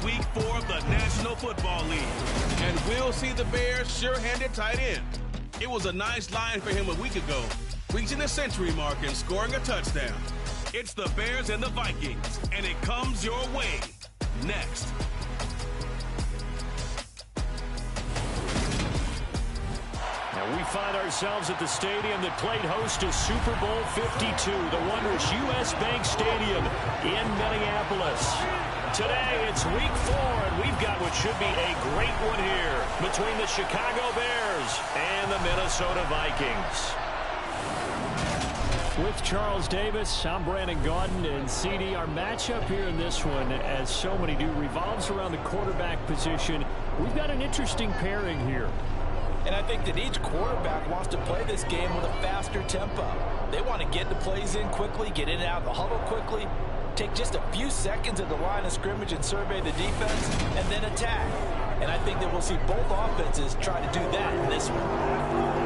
week 4 of the National Football League. And we'll see the Bears' sure-handed tight end. It was a nice line for him a week ago, reaching the century mark and scoring a touchdown. It's the Bears and the Vikings, and it comes your way next. Now we find ourselves at the stadium that played host to Super Bowl 52, the wondrous U.S. Bank Stadium in Minneapolis. Today it's week 4, and we've got what should be a great one here between the Chicago Bears and the Minnesota Vikings. With Charles Davis, I'm Brandon Gaudin, and CD, our matchup here in this one, as so many do, revolves around the quarterback position. We've got an interesting pairing here. And I think that each quarterback wants to play this game with a faster tempo. They want to get the plays in quickly, get in and out of the huddle quickly, take just a few seconds at the line of scrimmage and survey the defense, and then attack. And I think that we'll see both offenses try to do that in this one.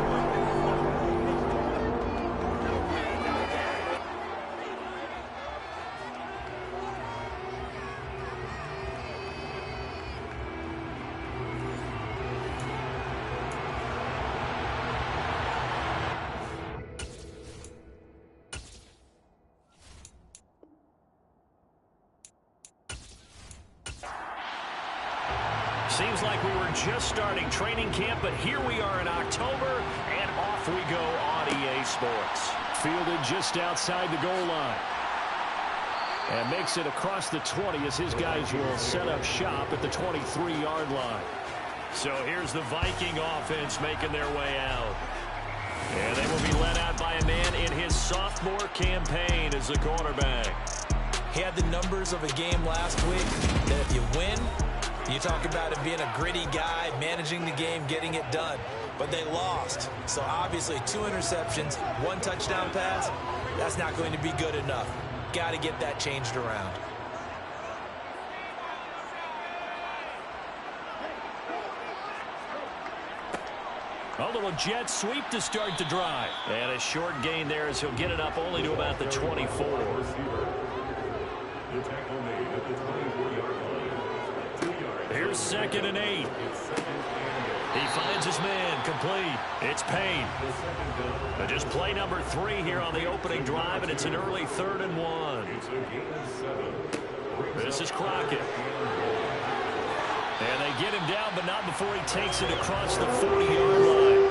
Seems like we were just starting training camp, but here we are in October, and off we go on EA Sports. Fielded just outside the goal line. And makes it across the 20 as his guys will set up shop at the 23-yard line. So here's the Viking offense making their way out. And they will be led out by a man in his sophomore campaign as the quarterback. He had the numbers of a game last week that if you win, you talk about him being a gritty guy, managing the game, getting it done. But they lost. So obviously 2 interceptions, 1 touchdown pass, that's not going to be good enough. Got to get that changed around. A little jet sweep to start the drive. And a short gain there as he'll get it up only to about the 24. Here's 2nd and 8. He finds his man, complete. It's Payne. But just play number 3 here on the opening drive, and it's an early 3rd and 1. This is Crockett. And they get him down, but not before he takes it across the 40-yard line.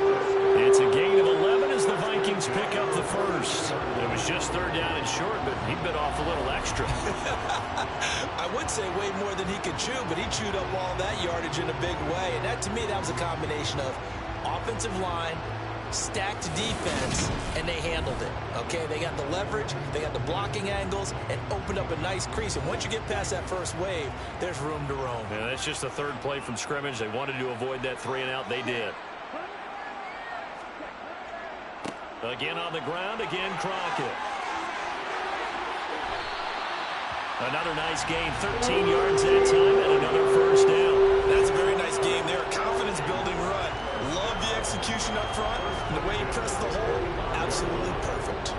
It's a gain of 11 as the Vikings pick up the first. It was just 3rd down and short, but he bit off a little extra. I would say way more than he could chew, but he chewed up all that yardage in a big way. And that, to me, that was a combination of offensive line, stacked defense, and they handled it. Okay, they got the leverage, they got the blocking angles, and opened up a nice crease. And once you get past that first wave, there's room to roam. Yeah, that's just the 3rd play from scrimmage. They wanted to avoid that 3-and-out. They did. Again on the ground, again Crockett. Another nice gain, 13 yards that time, and another first down. That's a very nice game there. Confidence-building run. Love the execution up front. And the way he pressed the hole, absolutely perfect.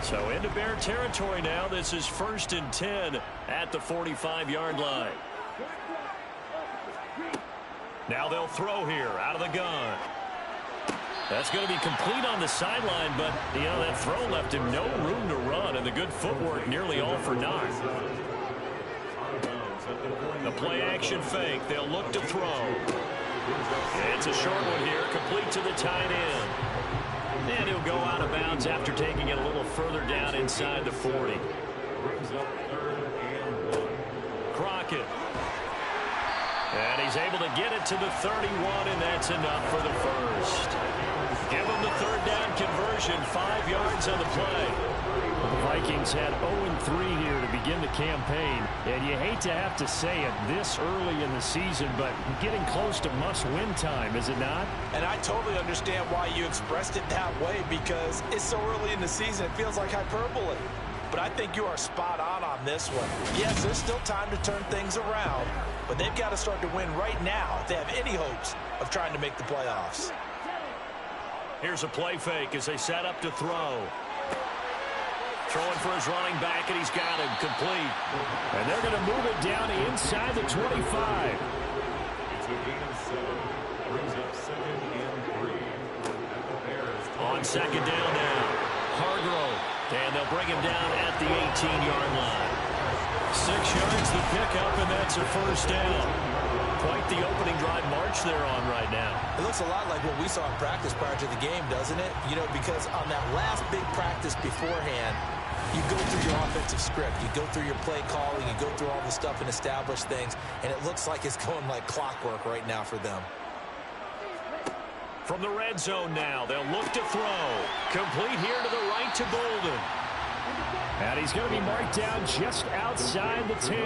So into Bear territory now. This is 1st and 10 at the 45-yard line. Now they'll throw here out of the gun. That's going to be complete on the sideline, but, you know, that throw left him no room to run, and the good footwork nearly all for naught. The play-action fake. They'll look to throw. It's a short one here, complete to the tight end. And he'll go out of bounds after taking it a little further down inside the 40. Crockett. And he's able to get it to the 31, and that's enough for the first. Give him the 3rd down conversion, 5 yards on the play. Well, the Vikings had 0-3 here to begin the campaign, and you hate to have to say it this early in the season, but getting close to must-win time, is it not? And I totally understand why you expressed it that way, because it's so early in the season, it feels like hyperbole. but I think you are spot on this one. Yes, there's still time to turn things around, but they've got to start to win right now if they have any hopes of trying to make the playoffs. Here's a play fake as they set up to throw. Throwing for his running back, and he's got him complete. And they're going to move it down inside the 25. On second down now, Hargrove, and they'll bring him down at the 18-yard line. 6 yards the pickup, and that's a first down. Quite the opening drive march they're on right now. It looks a lot like what we saw in practice prior to the game, doesn't it? You know, because on that last big practice beforehand, you go through your offensive script. You go through your play calling. You go through all the stuff and establish things. And it looks like it's going like clockwork right now for them. From the red zone now, they'll look to throw. Complete here to the right to Golden. And he's going to be marked down just outside the 10. A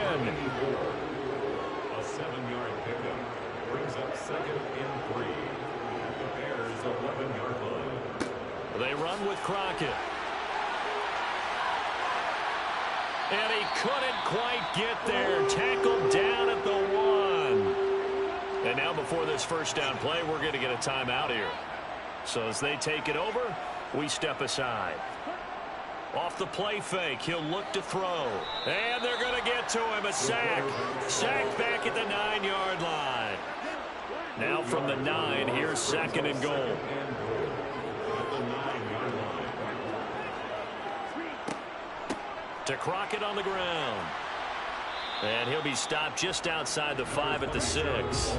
7-yard pickup brings up 2nd and 3 at the Bears' 11-yard line. They run with Crockett. And he couldn't quite get there. Tackled down at the 1. And now before this first down play, we're going to get a timeout here. So as they take it over, we step aside. Off the play fake, he'll look to throw. And they're going to get to him. A sack. Sack back at the 9-yard line. Now from the 9, here's 2nd and goal. To Crockett on the ground. And he'll be stopped just outside the 5 at the 6.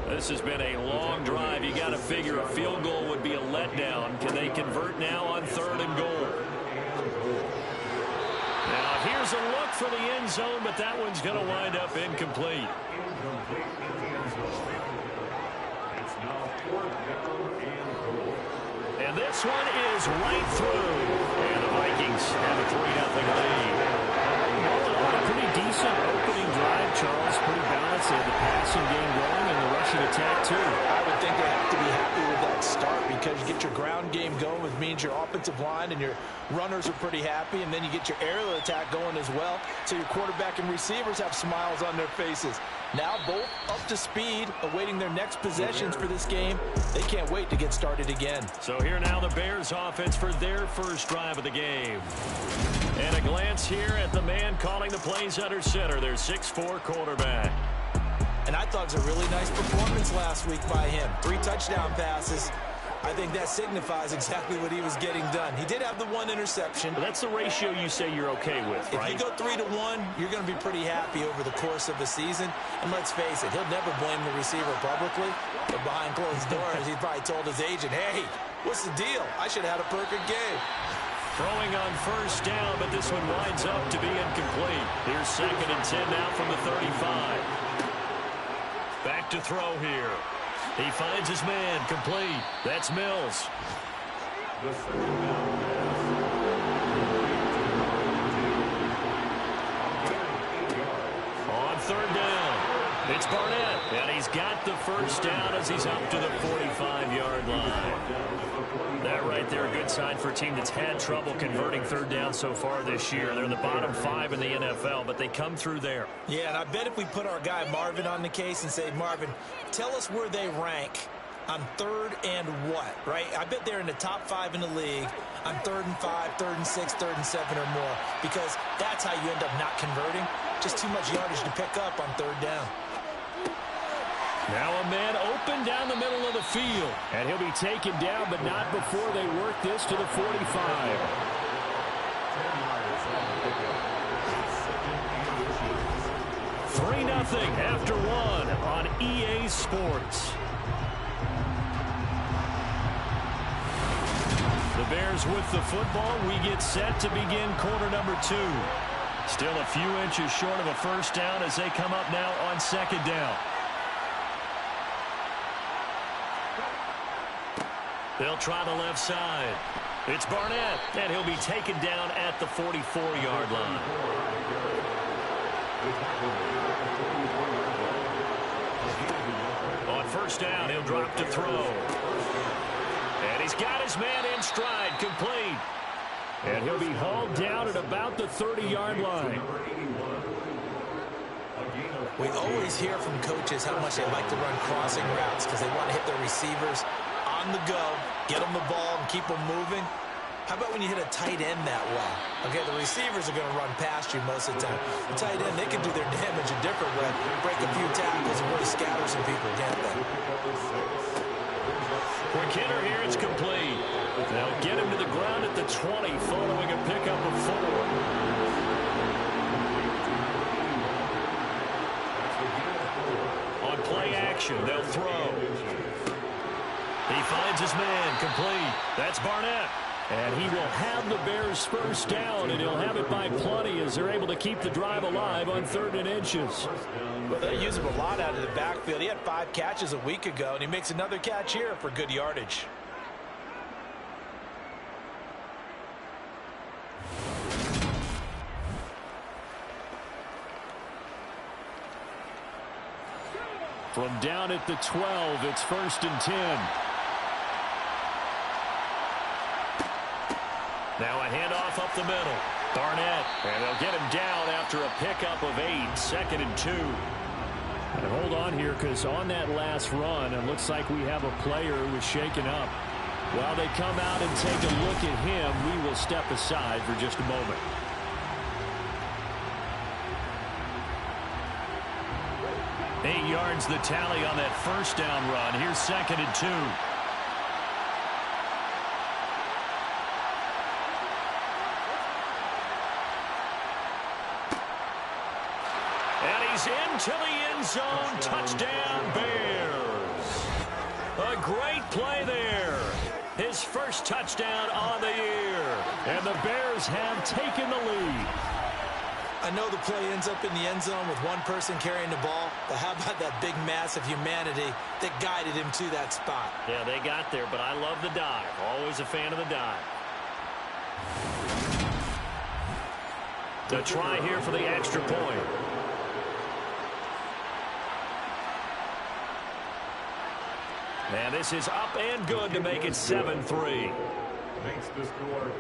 This has been a long drive. You got to figure a field goal would be a letdown. Can they convert now on 3rd and goal? Now here's a look for the end zone, but that one's going to wind up incomplete. And this one is right through. And the Vikings have a 3-0 lead. Well, a pretty decent opening drive, Charles. Pretty balanced. They had the passing game going and the rushing attack, too. I would think they have to be happy with that start because you get your ground game going, which means your offensive line and your runners are pretty happy, and then you get your aerial attack going as well, so your quarterback and receivers have smiles on their faces. Now both up to speed, awaiting their next possessions for this game. They can't wait to get started again. So here now the Bears offense for their first drive of the game. And a glance here at the man calling the plays under center, their 6'4" quarterback. And I thought it was a really nice performance last week by him. 3 touchdown passes. I think that signifies exactly what he was getting done. He did have the 1 interception. But that's the ratio you say you're okay with, right? If you go 3-1, you're going to be pretty happy over the course of the season. And let's face it, he'll never blame the receiver publicly. But behind closed doors, he probably told his agent, hey, what's the deal? I should have had a perfect game. Throwing on first down, but this one winds up to be incomplete. Here's 2nd and 10 now from the 35. Back to throw here. He finds his man, complete. That's Mills. The 2nd down On 3rd down, it's Barnett, and he's got the first down as he's up to the 45-yard line. That right there, a good sign for a team that's had trouble converting 3rd down so far this year. They're in the bottom 5 in the NFL, but they come through there. Yeah, and I bet if we put our guy Marvin on the case and say, Marvin, tell us where they rank on 3rd and what, right? I bet they're in the top 5 in the league on 3rd and 5, 3rd and 6, 3rd and 7 or more, because that's how you end up not converting. Just too much yardage to pick up on 3rd down. Now a man open down the middle of the field. And he'll be taken down, but not before they work this to the 45. 3-0 after 1 on EA Sports. The Bears with the football. We get set to begin quarter number 2. Still a few inches short of a first down as they come up now on 2nd down. They'll try the left side. It's Barnett, and he'll be taken down at the 44-yard line. On first down, he'll drop to throw. And he's got his man in stride, complete. And he'll be hauled down at about the 30-yard line. We always hear from coaches how much they like to run crossing routes because they want to hit their receivers on the go, get them the ball, and keep them moving. How about when you hit a tight end that way? Okay, the receivers are going to run past you most of the time. The tight end, they can do their damage a different way, break a few tackles and really scatter some people, can't they? For Kidder here, it's complete. They'll get him to the ground at the 20 following a pickup of 4. On play action, they'll throw. He finds his man, complete. That's Barnett. And he will have the Bears first down, and he'll have it by plenty as they're able to keep the drive alive on 3rd and inches. Well, they use him a lot out of the backfield. He had 5 catches a week ago, and he makes another catch here for good yardage. From down at the 12, it's 1st and 10. Now a handoff up the middle. Barnett. And they'll get him down after a pickup of 8. 2nd and 2. And hold on here, because on that last run, it looks like we have a player who is shaken up. While they come out and take a look at him, we will step aside for just a moment. Eight yards the tally on that first down run. Here's 2nd and 2. Into the end zone. Touchdown, Bears. A great play there. His first touchdown on the year. And the Bears have taken the lead. I know the play ends up in the end zone with one person carrying the ball, but how about that big mass of humanity that guided him to that spot? Yeah, they got there, but I love the dive. Always a fan of the dive. The try here for the extra point. And this is up and good to make it 7-3.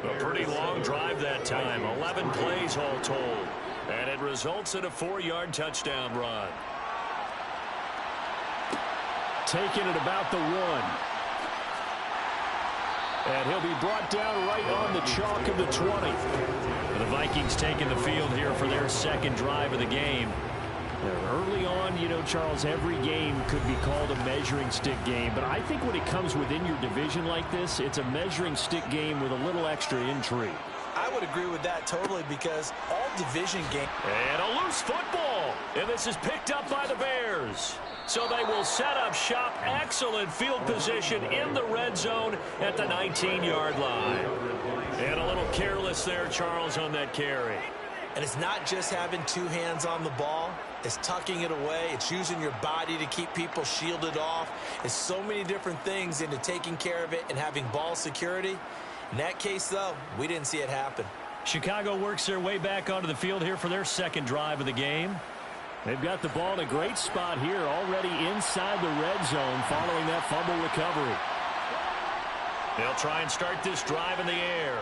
A pretty long drive that time. 11 plays all told. And it results in a 4-yard touchdown run. Taking it about the 1. And he'll be brought down right on the chalk of the 20. The Vikings taking the field here for their 2nd drive of the game. Early on, you know, Charles, every game could be called a measuring stick game. But I think when it comes within your division like this, it's a measuring stick game with a little extra intrigue. I would agree with that totally because all division games. And a loose football. And this is picked up by the Bears. So they will set up shop. Excellent field position in the red zone at the 19-yard line. And a little careless there, Charles, on that carry. And it's not just having 2 hands on the ball. It's tucking it away. It's using your body to keep people shielded off. It's so many different things into taking care of it and having ball security. In that case, though, we didn't see it happen. Chicago works their way back onto the field here for their 2nd drive of the game. They've got the ball in a great spot here, already inside the red zone following that fumble recovery. They'll try and start this drive in the air.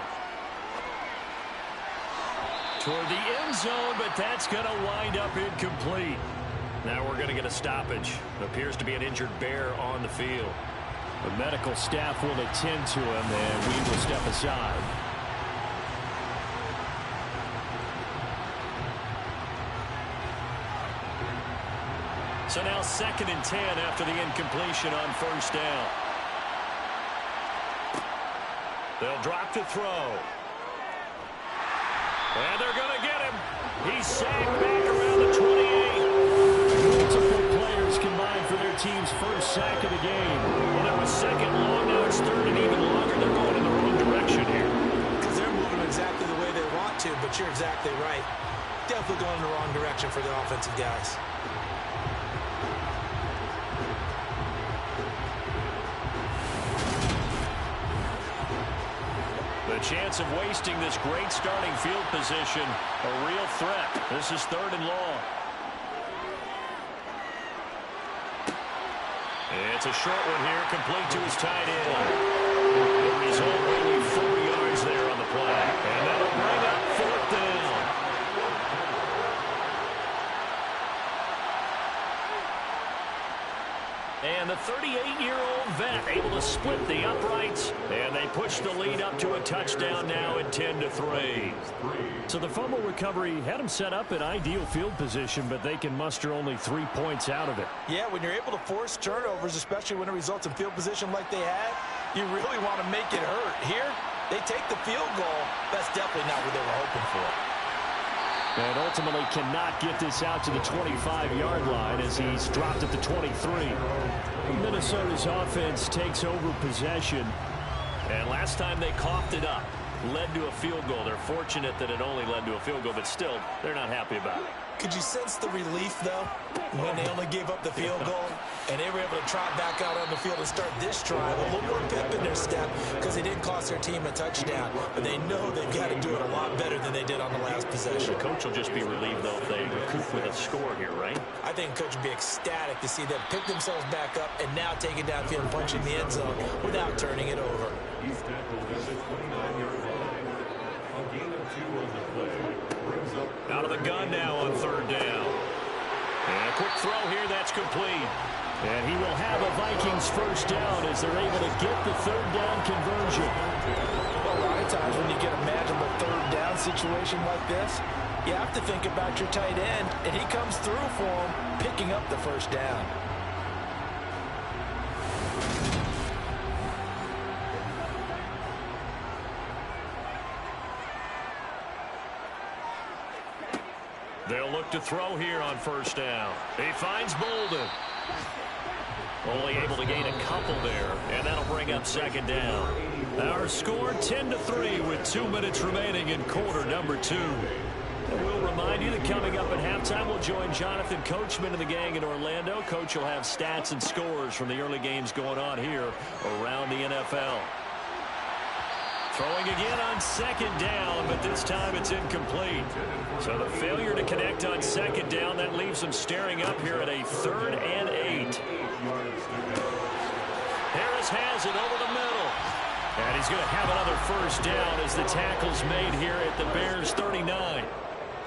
Toward the end zone, but that's going to wind up incomplete. Now we're going to get a stoppage. It appears to be an injured Bear on the field. The medical staff will attend to him, and we will step aside. So now 2nd and 10 after the incompletion on 1st down. They'll drop to throw. And they're going to get him. He's sacked back around the 28. Multiple players combined for their team's first sack of the game. Well, that was 2nd long. Now it's 3rd and even longer. They're going in the wrong direction here. Because they're moving exactly the way they want to, but you're exactly right. Definitely going in the wrong direction for the offensive guys. The chance of wasting this great starting field position, a real threat. This is 3rd and long. It's a short one here, complete to his tight end. The result, only 4 yards there on the play. And the 38-year-old vet able to split the uprights, and they push the lead up to a touchdown now at 10-3. So the fumble recovery had them set up in ideal field position, but they can muster only 3 points out of it. Yeah, when you're able to force turnovers, especially when it results in field position like they had, you really want to make it hurt. Here, they take the field goal. That's definitely not what they were hoping for. And ultimately cannot get this out to the 25-yard line as he's dropped at the 23. Minnesota's offense takes over possession. And last time they coughed it up, led to a field goal. They're fortunate that it only led to a field goal, but still, they're not happy about it. Could you sense the relief, though, when they only gave up the field goal and they were able to trot back out on the field and start this drive? A little more pep in their step because they didn't cost their team a touchdown. But they know they've got to do it a lot better than they did on the last possession. The coach will just be relieved, though, if they recoup with a score here, right? I think the coach would be ecstatic to see them pick themselves back up and now take it downfield and punch in the end zone without turning it over. He's tackled at the 29-yard line. A gain of 2 on the play. Brings up out of the gun now on third down. And a quick throw here, that's complete. And he will have a Vikings first down as they're able to get the third down conversion. Well, a lot of times when you get a manageable third down situation like this, you have to think about your tight end, and he comes through for him, picking up the first down. They'll look to throw here on first down. He finds Bolden. Only able to gain a couple there, and that'll bring up second down. Our score 10-3 with 2 minutes remaining in quarter number 2. And we'll remind you that coming up at halftime, we'll join Jonathan Coachman and the gang in Orlando. Coach will have stats and scores from the early games going on here around the NFL. Throwing again on second down, but this time it's incomplete. So the failure to connect on second down, that leaves them staring up here at a 3rd and 8. Harris has it over the middle. And he's going to have another first down as the tackle's made here at the Bears' 39.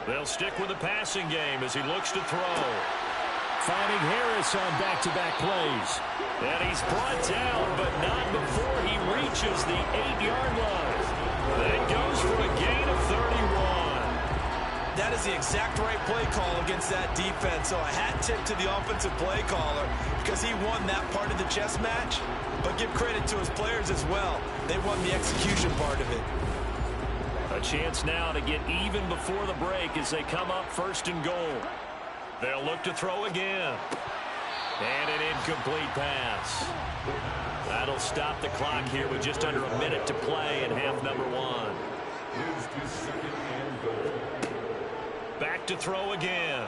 They'll stick with the passing game as he looks to throw. Finding Harris on back-to-back plays. And he's brought down, but not before he reaches the 8-yard line. That goes for a gain of 31. That is the exact right play call against that defense. So a hat tip to the offensive play caller because he won that part of the chess match. But give credit to his players as well. They won the execution part of it. A chance now to get even before the break as they come up 1st and goal. They'll look to throw again. And an incomplete pass. That'll stop the clock here with just under a minute to play in half number 1. Moves to 2nd and goal. Back to throw again.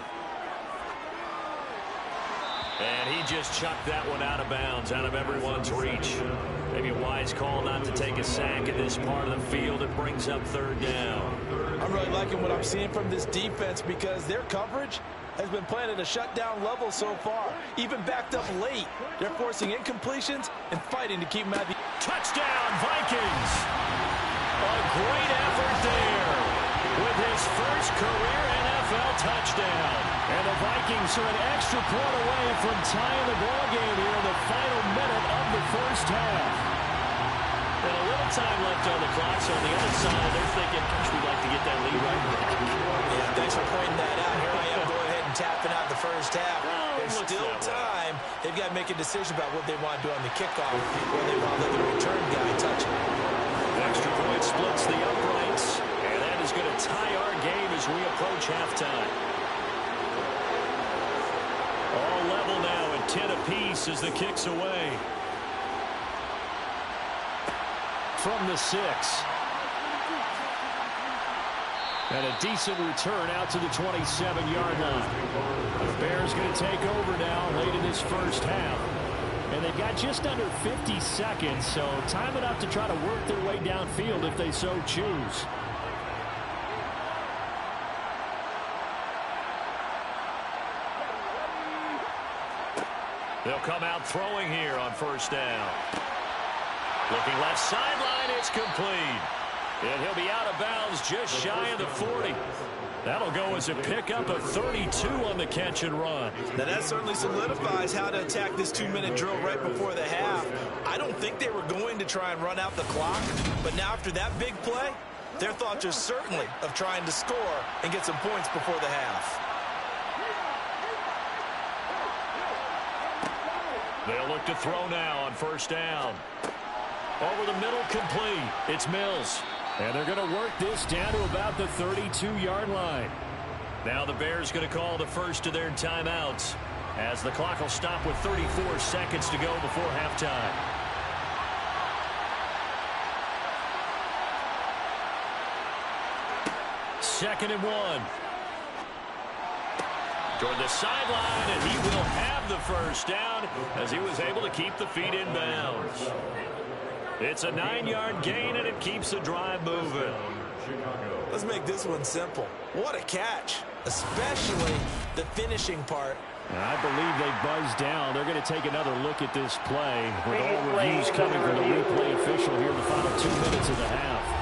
And he just chucked that one out of bounds, out of everyone's reach. Maybe a wise call not to take a sack in this part of the field. It brings up 3rd down. I'm really liking what I'm seeing from this defense because their coverage has been playing at a shutdown level so far. Even backed up late, they're forcing incompletions and fighting to keep them at the... Touchdown, Vikings! A great effort there with his first career NFL touchdown. And the Vikings are an extra point away from tying the ball game here in the final minute of the first half. And a little time left on the clock, so on the other side, they're thinking, gosh, we'd like to get that lead right back. Yeah, thanks for pointing that out. Here I am going ahead and tapping out the first half. There's still time. They've got to make a decision about what they want to do on the kickoff, where they want to let the return guy touch it. Extra point splits the uprights, and that is going to tie our game as we approach halftime. All level now at 10 apiece as the kick's away. From the 6. And a decent return out to the 27-yard line. The Bears going to take over now late in this first half. And they've got just under 50 seconds, so time enough to try to work their way downfield if they so choose. They'll come out throwing here on first down. Looking left sideline, it's complete. And he'll be out of bounds just shy of the 40. That'll go as a pickup of 32 on the catch and run. Now that certainly solidifies how to attack this 2-minute drill right before the half. I don't think they were going to try and run out the clock, but now after that big play, their thoughts are certainly of trying to score and get some points before the half. They'll look to throw now on first down. Over the middle, complete. It's Mills. And they're going to work this down to about the 32-yard line. Now the Bears going to call the first of their timeouts as the clock will stop with 34 seconds to go before halftime. Second and 1. Toward the sideline, and he will have the first down as he was able to keep the feet in bounds. It's a 9-yard gain, and it keeps the drive moving. Let's make this one simple. What a catch, especially the finishing part. I believe they buzzed down. They're going to take another look at this play with all reviews coming from the replay official here in the final 2 minutes of the half.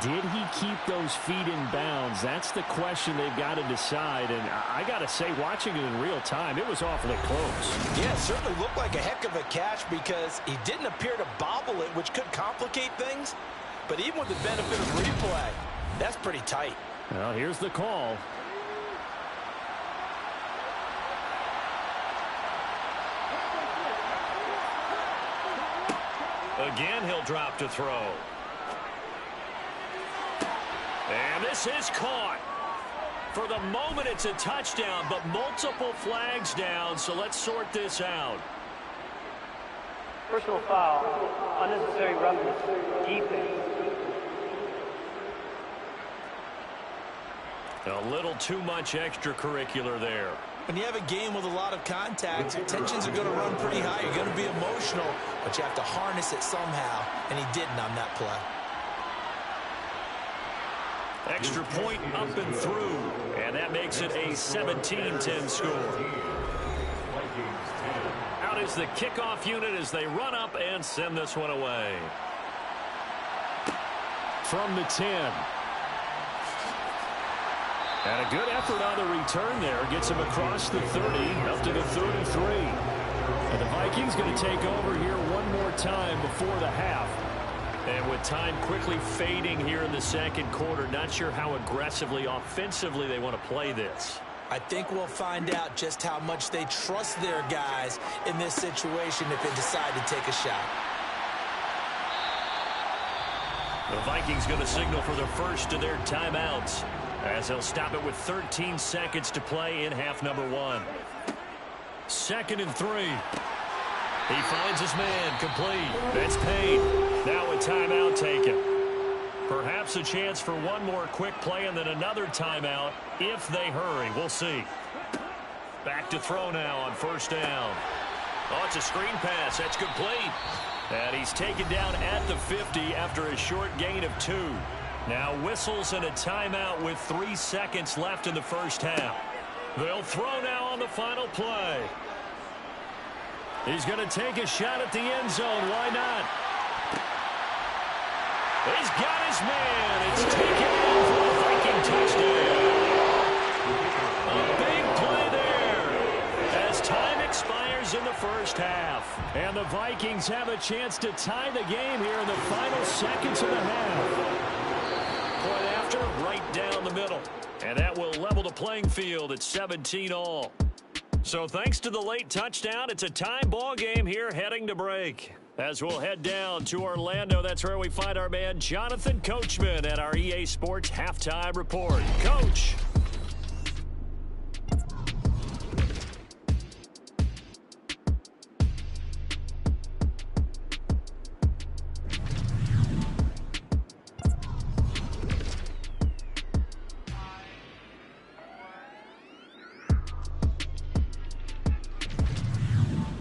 Did he keep those feet in bounds? That's the question they've got to decide. And I got to say, watching it in real time, it was awfully close. Yeah, it certainly looked like a heck of a catch because he didn't appear to bobble it, which could complicate things. But even with the benefit of replay, that's pretty tight. Well, here's the call. Again, he'll drop to throw. And this is caught. For the moment, it's a touchdown, but multiple flags down, so let's sort this out. Personal foul, unnecessary roughness, defense. A little too much extracurricular there. When you have a game with a lot of contact, tensions are going to run pretty high. You're going to be emotional, but you have to harness it somehow, and he didn't on that play. Extra point up and through, and that makes it a 17-10 score. Out is the kickoff unit as they run up and send this one away. From the 10. And a good effort on the return there. Gets him across the 30, up to the 33. And the Vikings going to take over here one more time before the half. And with time quickly fading here in the second quarter, not sure how aggressively, offensively they want to play this. I think we'll find out just how much they trust their guys in this situation if they decide to take a shot. The Vikings going to signal for the first of their timeouts as they'll stop it with 13 seconds to play in half number 1. 2nd and 3. He finds his man, complete. That's Payne. Now a timeout taken. Perhaps a chance for one more quick play and then another timeout if they hurry. We'll see. Back to throw now on first down. Oh, it's a screen pass. That's complete. And he's taken down at the 50 after a short gain of 2. Now whistles and a timeout with 3 seconds left in the first half. They'll throw now on the final play. He's going to take a shot at the end zone. Why not? He's got his man. It's taken in for a Viking touchdown. A big play there as time expires in the first half. And the Vikings have a chance to tie the game here in the final seconds of the half. Point after, right down the middle. And that will level the playing field at 17-all. So thanks to the late touchdown, it's a tie ball game here heading to break. As we'll head down to Orlando, that's where we find our man Jonathan Coachman at our EA Sports Halftime Report. Coach.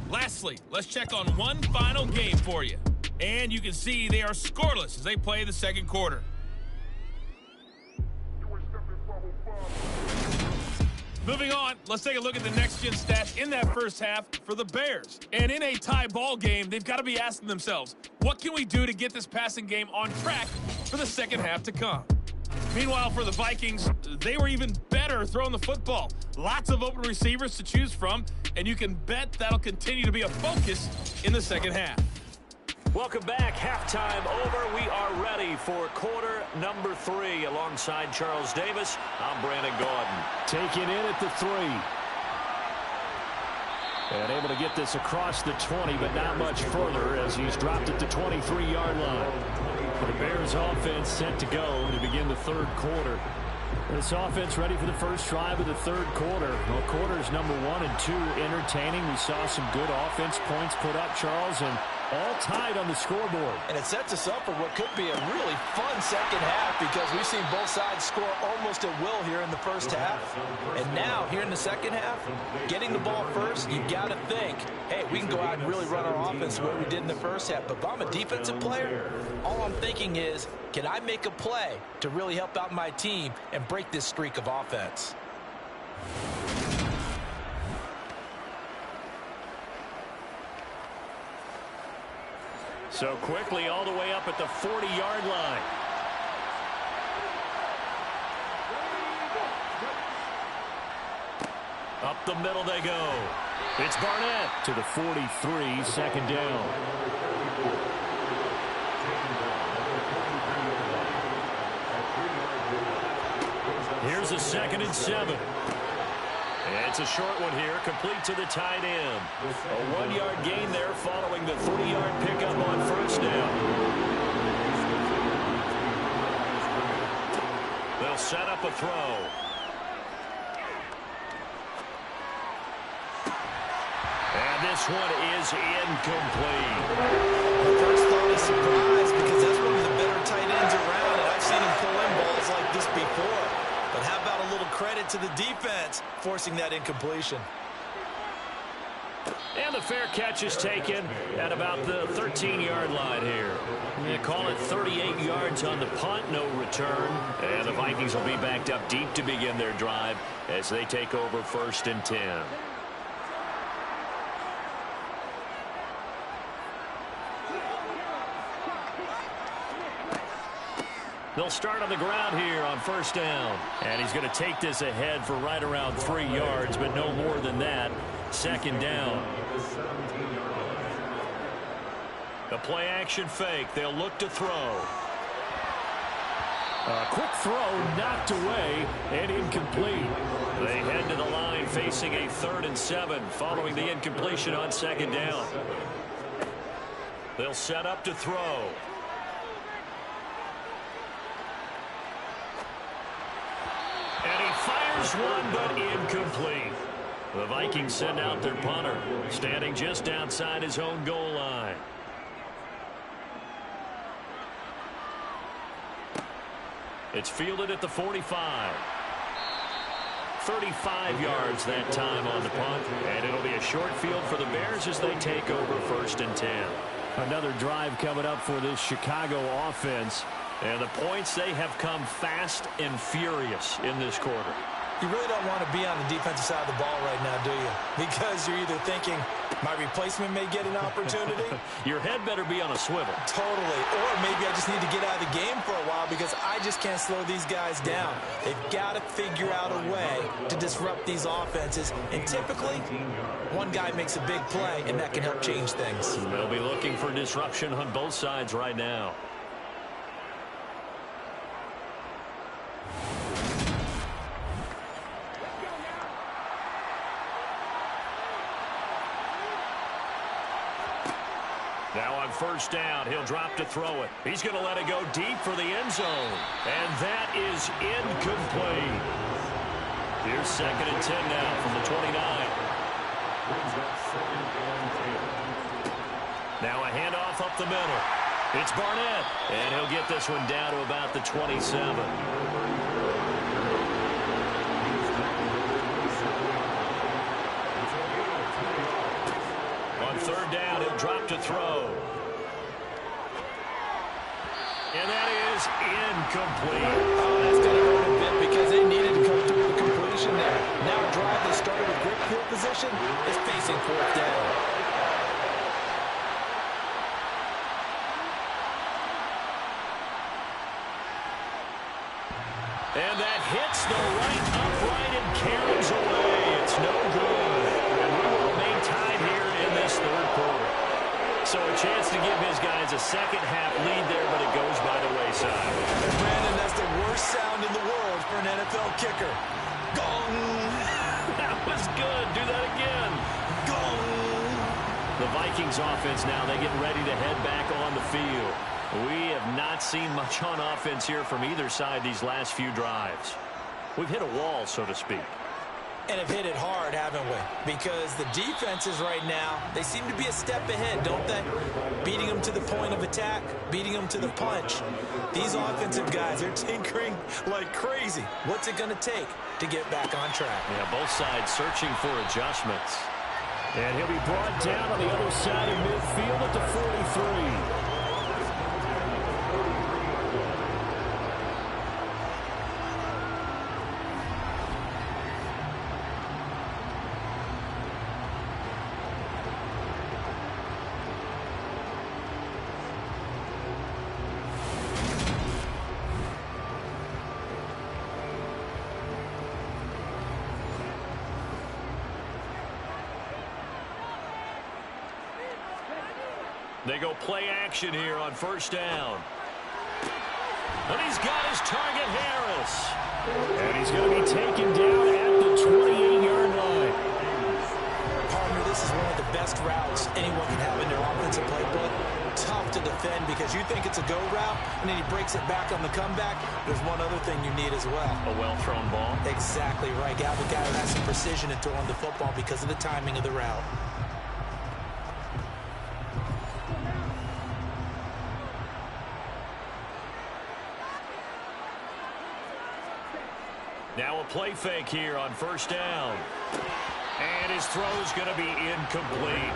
Lastly, let's check on one final game for you. And you can see they are scoreless as they play the second quarter. Moving on, let's take a look at the next-gen stats in that first half for the Bears. And in a tie ball game, they've got to be asking themselves, what can we do to get this passing game on track for the second half to come. Meanwhile, for the Vikings, they were even better throwing the football. Lots of open receivers to choose from, and you can bet that'll continue to be a focus in the second half. Welcome back. Halftime over. We are ready for quarter number 3. Alongside Charles Davis, I'm Brandon Gordon. Taking in at the 3. And able to get this across the 20, but not much further as he's dropped at the 23-yard line. The Bears offense set to go to begin the third quarter. This offense ready for the first drive of the third quarter. Well, quarters number 1 and 2 entertaining. We saw some good offense points put up, Charles, and all tied on the scoreboard. And it sets us up for what could be a really fun second half because we've seen both sides score almost at will here in the first half. And now, here in the second half, getting the ball first, you got to think, hey, we can go out and really run our offense the way we did in the first half. But if I'm a defensive player, all I'm thinking is, can I make a play to really help out my team and break this streak of offense? So quickly all the way up at the 40-yard line. Up the middle they go. It's Barnett to the 43, second down. Here's a 2nd and 7. It's a short one here, complete to the tight end. A 1-yard gain there following the 3-yard pickup on first down. They'll set up a throw. And this one is incomplete. The first thought is surprise because that's one of the better tight ends around, and I've seen him pull in balls like this before. But how about a little credit to the defense forcing that incompletion? And the fair catch is taken at about the 13-yard line here. They call it 38 yards on the punt, no return. And the Vikings will be backed up deep to begin their drive as they take over 1st and 10. They'll start on the ground here on first down. And he's going to take this ahead for right around 3 yards, but no more than that. Second down. The play action fake. They'll look to throw. A quick throw knocked away and incomplete. They head to the line facing a 3rd and 7 following the incompletion on second down. They'll set up to throw. And he fires one, but incomplete. The Vikings send out their punter, standing just outside his own goal line. It's fielded at the 45. 35 yards that time on the punt, and it'll be a short field for the Bears as they take over 1st and 10. Another drive coming up for this Chicago offense. And the points, they have come fast and furious in this quarter. You really don't want to be on the defensive side of the ball right now, do you? Because you're either thinking, my replacement may get an opportunity. Your head better be on a swivel. Totally. Or maybe I just need to get out of the game for a while because I just can't slow these guys down. They've got to figure out a way to disrupt these offenses. And typically, one guy makes a big play, and that can help change things. They'll be looking for disruption on both sides right now. Now on first down, he'll drop to throw it. He's going to let it go deep for the end zone. And that is incomplete. Here's 2nd and 10 now from the 29. Now a handoff up the middle. It's Barnett. And he'll get this one down to about the 27. On 3rd down, he'll drop to throw. And that is incomplete. Oh, that's going to hurt a bit because they needed to come through the completion there. Now a drive that started with great field position is facing 4th down. And that hits the right upright and carries away. It's no good. And we will remain tied here in this third quarter. So a chance to give his guys a second-half lead there, but it goes by the wayside. Brandon, that's the worst sound in the world for an NFL kicker. Gong! That was good. Do that again. Gong! The Vikings offense now, they get ready to head back on the field. We have not seen much on offense here from either side these last few drives. We've hit a wall, so to speak. And have hit it hard, haven't we? Because the defenses right now, they seem to be a step ahead, don't they? Beating them to the point of attack, beating them to the punch. These offensive guys are tinkering like crazy. What's it going to take to get back on track? Yeah, both sides searching for adjustments. And he'll be brought down on the other side of midfield at the 43. They go play action here on first down. And he's got his target, Harris. And he's going to be taken down at the 28-yard line. Partner, this is one of the best routes anyone can have in their offensive playbook. Tough to defend because you think it's a go route, and then he breaks it back on the comeback. There's one other thing you need as well. A well-thrown ball. Exactly right. Got the guy who has some precision in throwing the football because of the timing of the route. Now a play fake here on first down. And his throw's going to be incomplete.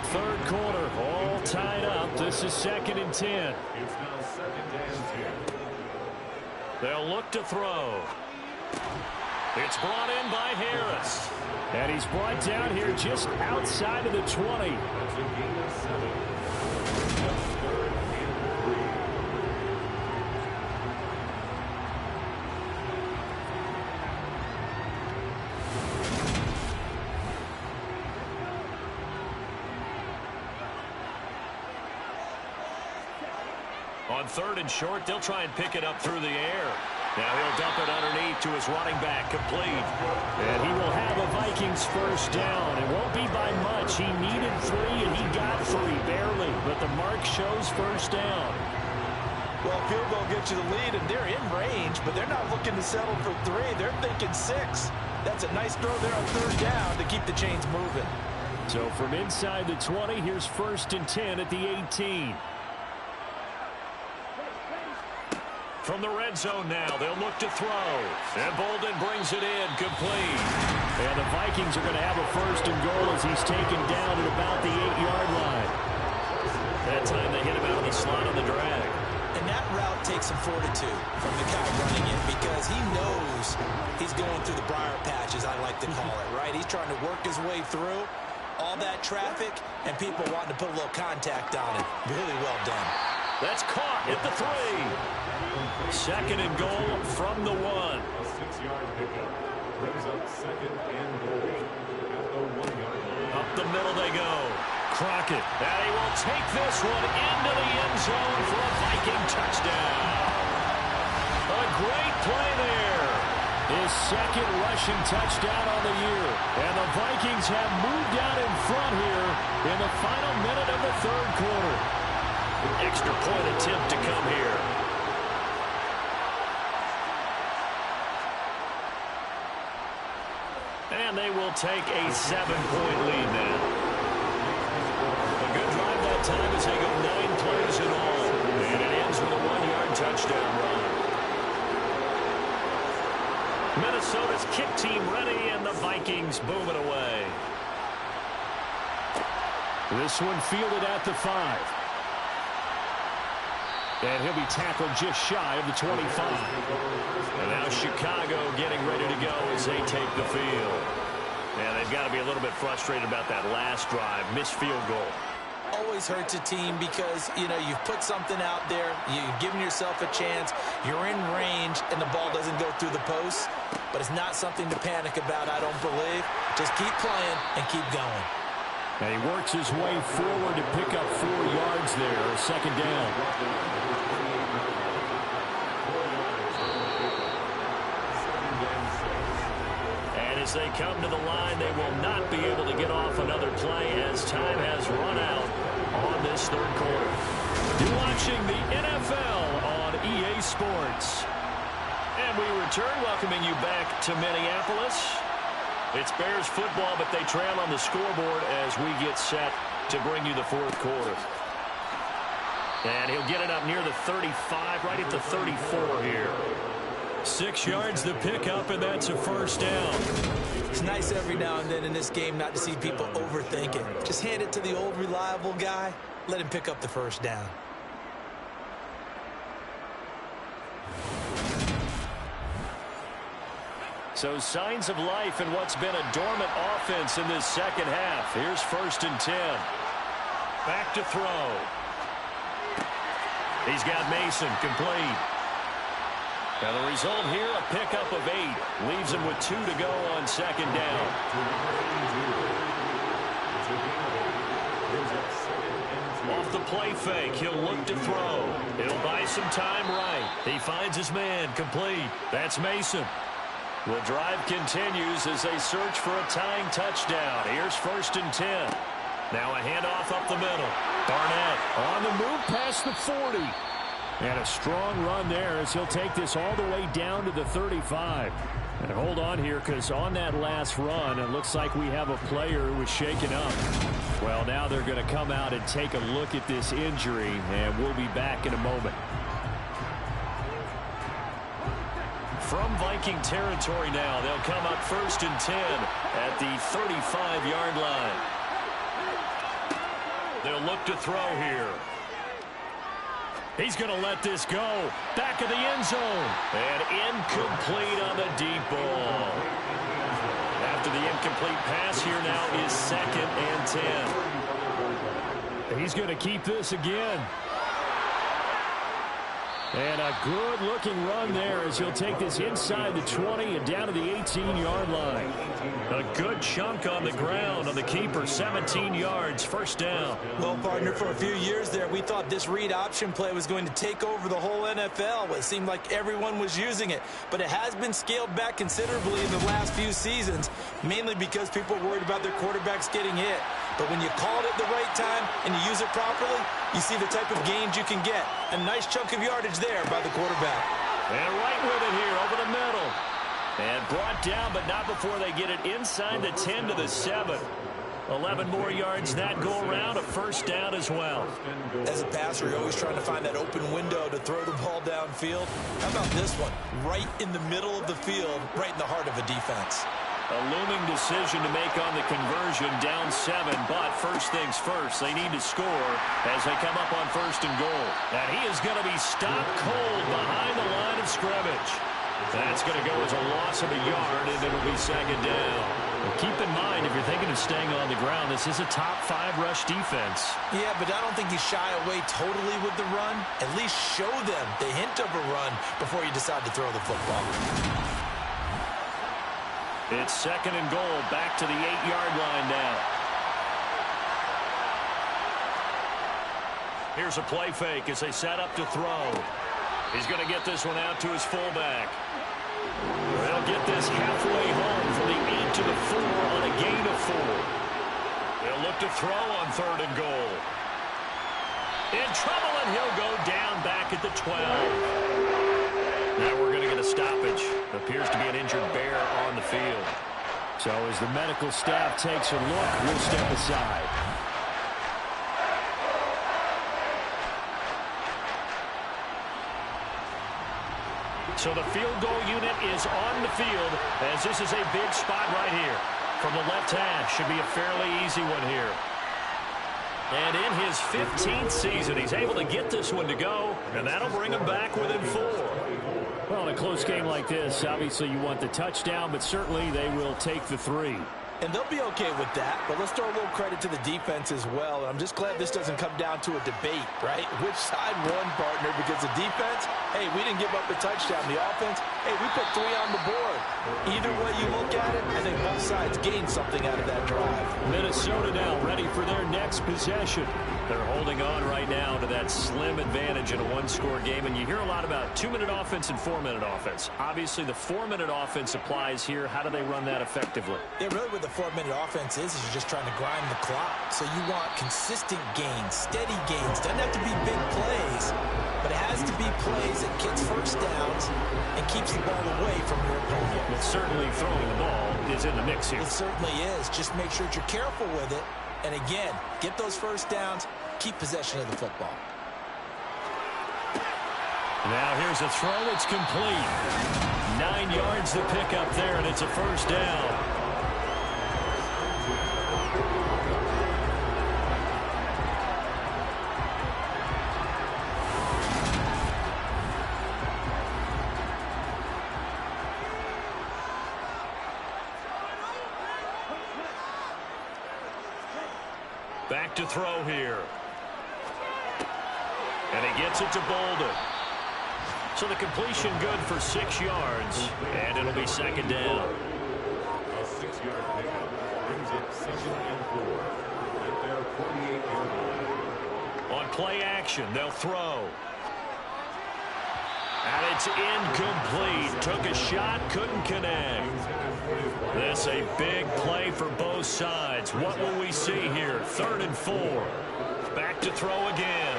Third quarter, all tied up. This is 2nd and 10. It's now 2nd and 10. They'll look to throw. It's brought in by Harris. And he's brought down here just outside of the 20. That's a gain of 7. That's 3rd and 3. On 3rd and short, they'll try and pick it up through the air. Now he'll dump it underneath to his running back, complete. And he will have a Vikings first down. It won't be by much. He needed 3, and he got 3, barely. But the mark shows first down. Well, field goal gets you the lead, and they're in range, but they're not looking to settle for 3. They're thinking 6. That's a nice throw there on 3rd down to keep the chains moving. So from inside the 20, here's 1st and 10 at the 18. From the red zone now, they'll look to throw. And Bolden brings it in, complete. And the Vikings are going to have a 1st and goal as he's taken down at about the 8-yard line. That time they hit him out of the slot on the drag. And that route takes some fortitude from the guy running it because he knows he's going through the briar patch, as I like to call it, right? He's trying to work his way through all that traffic and people wanting to put a little contact on it. Really well done. That's caught at the 3. 2nd and goal from the 1. A 6-yard pickup brings up 2nd and goal at the 1-yard line. Up the middle they go. Crockett. And he will take this one into the end zone for a Viking touchdown. A great play there. His 2nd rushing touchdown on the year. And the Vikings have moved out in front here in the final minute of the 3rd quarter. Extra point attempt to come here. And they will take a 7-point lead now. A good drive that time as they go 9 plays in all. And it ends with a 1-yard touchdown run. Minnesota's kick team ready, and the Vikings boom it away. This one fielded at the 5. And he'll be tackled just shy of the 25. And now Chicago getting ready to go as they take the field. And they've got to be a little bit frustrated about that last drive. Missed field goal. Oh, always hurts a team because, you know, you've put something out there, you've given yourself a chance, you're in range, and the ball doesn't go through the posts. But it's not something to panic about, I don't believe. Just keep playing and keep going. And he works his way forward to pick up 4 yards there, a second down. And as they come to the line, they will not be able to get off another play as time has run out on this third quarter. You're watching the NFL on EA Sports. And we return, welcoming you back to Minneapolis. It's Bears football, but they trail on the scoreboard as we get set to bring you the fourth quarter. And he'll get it up near the 35, right at the 34 here. 6 yards the pickup, and that's a first down. It's nice every now and then in this game not to see people overthink it. Just hand it to the old reliable guy. Let him pick up the first down. So signs of life in what's been a dormant offense in this second half. Here's 1st and 10. Back to throw. He's got Mason complete. Now the result here, a pickup of 8. Leaves him with 2 to go on second down. Off the play fake, he'll look to throw. He'll buy some time right. He finds his man complete. That's Mason. The drive continues as they search for a tying touchdown. Here's 1st and 10. Now a handoff up the middle. Barnett on the move past the 40. And a strong run there as he'll take this all the way down to the 35. And hold on here, because on that last run, it looks like we have a player who was shaken up. Well, now they're going to come out and take a look at this injury, and we'll be back in a moment. From Viking territory now, they'll come up 1st and 10 at the 35-yard line. They'll look to throw here. He's going to let this go. Back of the end zone. And incomplete on the deep ball. After the incomplete pass, here now is 2nd and 10. He's going to keep this again. And a good-looking run there as he'll take this inside the 20 and down to the 18-yard line. A good chunk on the ground on the keeper, 17 yards, first down. Well, partner, for a few years there, we thought this read option play was going to take over the whole NFL. It seemed like everyone was using it, but it has been scaled back considerably in the last few seasons, mainly because people are worried about their quarterbacks getting hit. But when you call it at the right time and you use it properly, you see the type of gains you can get. A nice chunk of yardage there by the quarterback. And right with it here over the middle. And brought down, but not before they get it inside the 10 to the 7. 11 more yards that go around, a first down as well. As a passer, you're always trying to find that open window to throw the ball downfield. How about this one? Right in the middle of the field, right in the heart of a defense. A looming decision to make on the conversion, down 7, but first things first, they need to score as they come up on 1st and goal. And he is going to be stopped cold behind the line of scrimmage. That's going to go as a loss of a yard, and it'll be 2nd down. Well, keep in mind, if you're thinking of staying on the ground, this is a top 5 rush defense. Yeah, but I don't think you shy away totally with the run. At least show them the hint of a run before you decide to throw the football. It's 2nd and goal, back to the 8-yard line now. Here's a play fake as they set up to throw. He's going to get this one out to his fullback. They'll get this halfway home from the 8 to the 4 on a gain of 4. They'll look to throw on 3rd and goal. In trouble, and he'll go down back at the 12. Now we're going to get a stoppage. Appears to be an injured bear on the field. So as the medical staff takes a look, we'll step aside. So the field goal unit is on the field as this is a big spot right here. From the left hash, should be a fairly easy one here. And in his 15th season, he's able to get this one to go, and that'll bring him back within 4. Well, in a close game like this, obviously you want the touchdown, but certainly they will take the 3. And they'll be okay with that, but let's throw a little credit to the defense as well. And I'm just glad this doesn't come down to a debate, right? Which side won, partner? Because the defense, hey, we didn't give up a touchdown. The offense, hey, we put 3 on the board. Either way you look at it, I think both sides gained something out of that drive. Minnesota now ready for their next possession. They're holding on right now to that slim advantage in a one-score game. And you hear a lot about 2-minute offense and 4-minute offense. Obviously, the 4-minute offense applies here. How do they run that effectively? Yeah, really what the 4-minute offense is you're just trying to grind the clock. So you want consistent gains, steady gains. Doesn't have to be big plays, but it has to be plays that gets first downs and keeps the ball away from your opponent. Well, certainly throwing the ball is in the mix here. It certainly is. Just make sure that you're careful with it. And again, get those first downs, keep possession of the football. Now here's a throw. It's complete. 9 yards to pick up there, and it's a first down. Back to throw here. And he gets it to Bolden. So the completion good for 6 yards, and it'll be second down. A 6-yard pickup brings up 2nd and 4 at their 48-yard line. On play action, they'll throw. And it's incomplete. Took a shot, couldn't connect. This a big play for both sides. What will we see here? 3rd and 4. Back to throw again.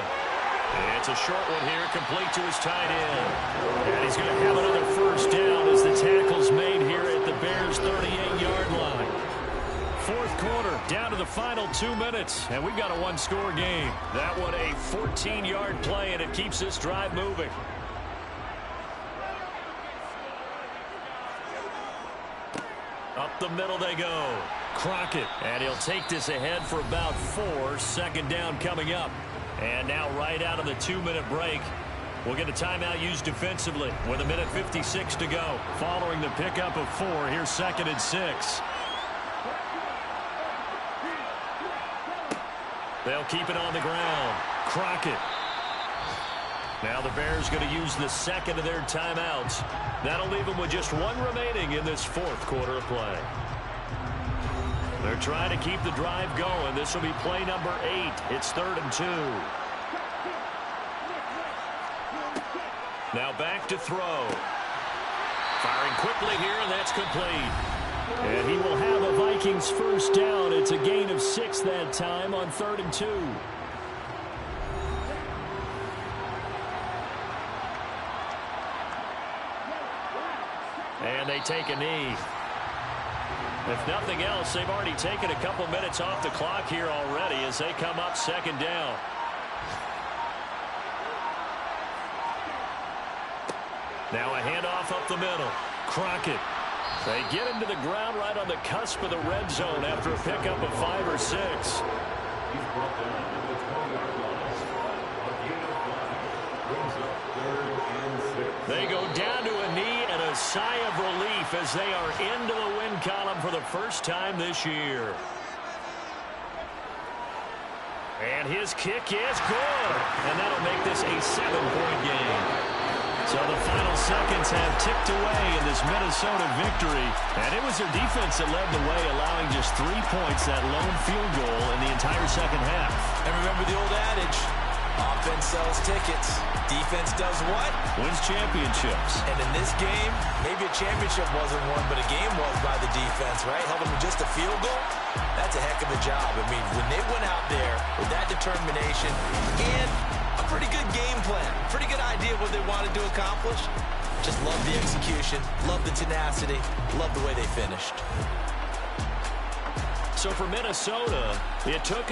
It's a short one here, complete to his tight end. And he's going to have another first down as the tackle's made here at the Bears' 38-yard line. 4th quarter, down to the final 2 minutes, and we've got a one-score game. That one a 14-yard play, and it keeps this drive moving. Up the middle they go. Crockett, and he'll take this ahead for about 4. 2nd down coming up. And now right out of the 2-minute break, we'll get a timeout used defensively with 1:56 to go. Following the pickup of 4, here's 2nd and 6. They'll keep it on the ground. Crockett. Now the Bears going to use the 2nd of their timeouts. That'll leave them with just 1 remaining in this 4th quarter of play. They're trying to keep the drive going. This will be play number 8. It's 3rd and 2. Now back to throw. Firing quickly here, and that's complete. And he will have a Vikings first down. It's a gain of 6 that time on 3rd and 2. And they take a knee. If nothing else, they've already taken a couple minutes off the clock here already as they come up 2nd down. Now a handoff up the middle. Crockett. They get him to the ground right on the cusp of the red zone after a pickup of 5 or 6. He's brought down at the 20-yard line. A gain of 5 brings up 3rd and 6. They go down to a knee and a sigh of relief as they are into the win column for the first time this year. And his kick is good. And that'll make this a 7-point game. So the final seconds have ticked away in this Minnesota victory. And it was their defense that led the way, allowing just 3 points, that lone field goal in the entire second half. And remember the old adage, offense sells tickets. Defense does what? Wins championships. And in this game, maybe a championship wasn't won, but a game was by the defense, right? Held them to just a field goal. That's a heck of a job. I mean, when they went out there with that determination and a pretty good game plan, pretty good idea of what they wanted to accomplish, just love the execution, love the tenacity, love the way they finished. So for Minnesota, it took